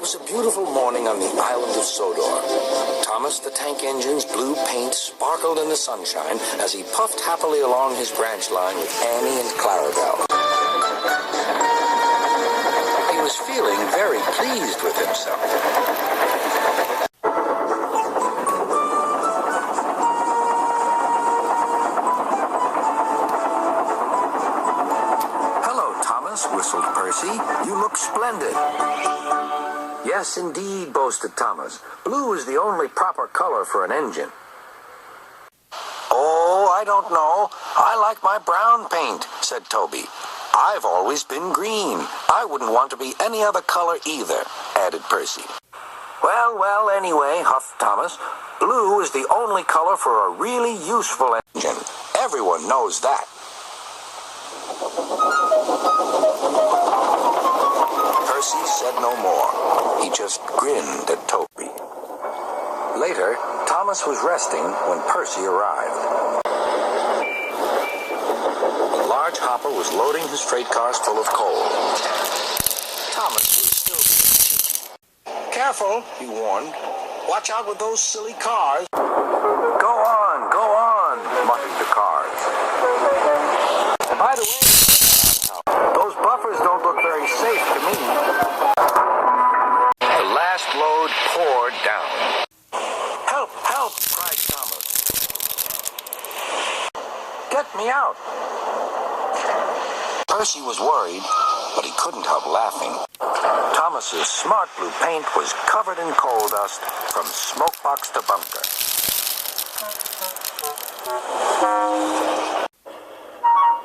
was a beautiful morning on the island of Sodor. Thomas the Tank Engine's blue paint sparkled in the sunshine as he puffed happily along his branch line with Annie and Clarabelle. He was feeling very pleased with himself. Whistled Percy. You look splendid. Yes, indeed, boasted Thomas. Blue is the only proper color for an engine. Oh, I don't know. I like my brown paint, said Toby. I've always been green. I wouldn't want to be any other color either, added Percy. Well, anyway, huffed Thomas, blue is the only color for a really useful engine. Everyone knows that. Percy said no more. He just grinned at Toby. Later, Thomas was resting when Percy arrived. A large hopper was loading his freight cars full of coal. Thomas was still being cheeky. Careful, he warned. Watch out with those silly cars. Go on, muttered the cars. By the way, those buffers don't look very safe to me. The last load poured down. Help, help, cried Thomas. Get me out. Percy was worried, but he couldn't help laughing. Thomas's smart blue paint was covered in coal dust from smokebox to bunker.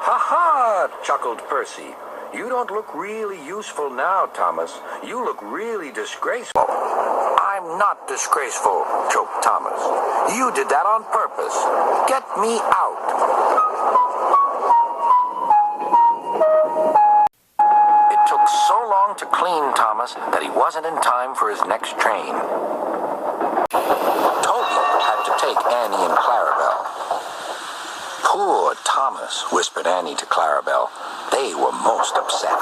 Ha-ha, chuckled Percy. You don't look really useful now, Thomas. You look really disgraceful. I'm not disgraceful, choked Thomas. You did that on purpose. Get me out. It took so long to clean Thomas that he wasn't in time for his next train. Toby had to take Annie and Clarabelle. Poor Thomas, whispered Annie to Clarabelle. They were most upset.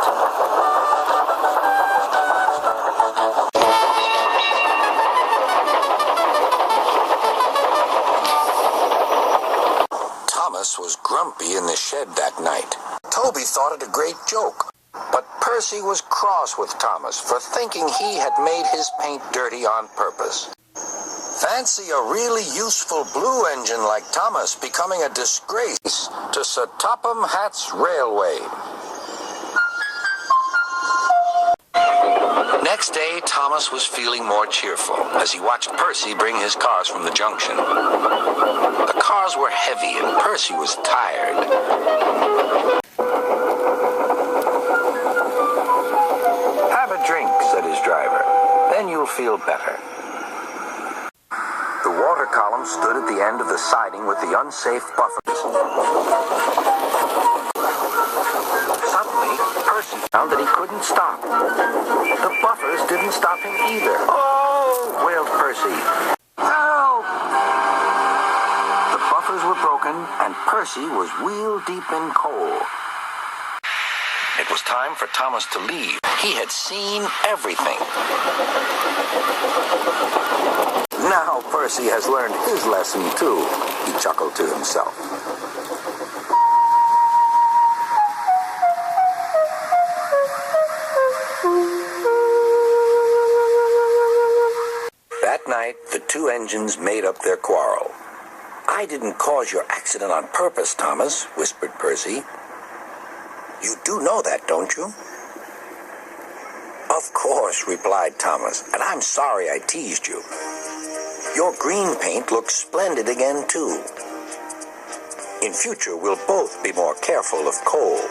Thomas was grumpy in the shed that night. Toby thought it a great joke, but Percy was cross with Thomas for thinking he had made his paint dirty on purpose. Fancy a really useful blue engine like Thomas becoming a disgrace to Sir Topham Hatt's Railway. Next day, Thomas was feeling more cheerful as he watched Percy bring his cars from the junction. The cars were heavy and Percy was tired. Have a drink, said his driver. Then you'll feel better. The water column stood at the end of the siding with the unsafe buffers. Suddenly, Percy found that he couldn't stop. The buffers didn't stop him either. Oh, wailed Percy. Help! The buffers were broken, and Percy was wheel-deep in coal. It was time for Thomas to leave. He had seen everything. Now Percy has learned his lesson, too, he chuckled to himself. That night, the two engines made up their quarrel. I didn't cause your accident on purpose, Thomas, whispered Percy. You do know that, don't you? Of course, replied Thomas, and I'm sorry I teased you. Your green paint looks splendid again, too. In future, we'll both be more careful of coal.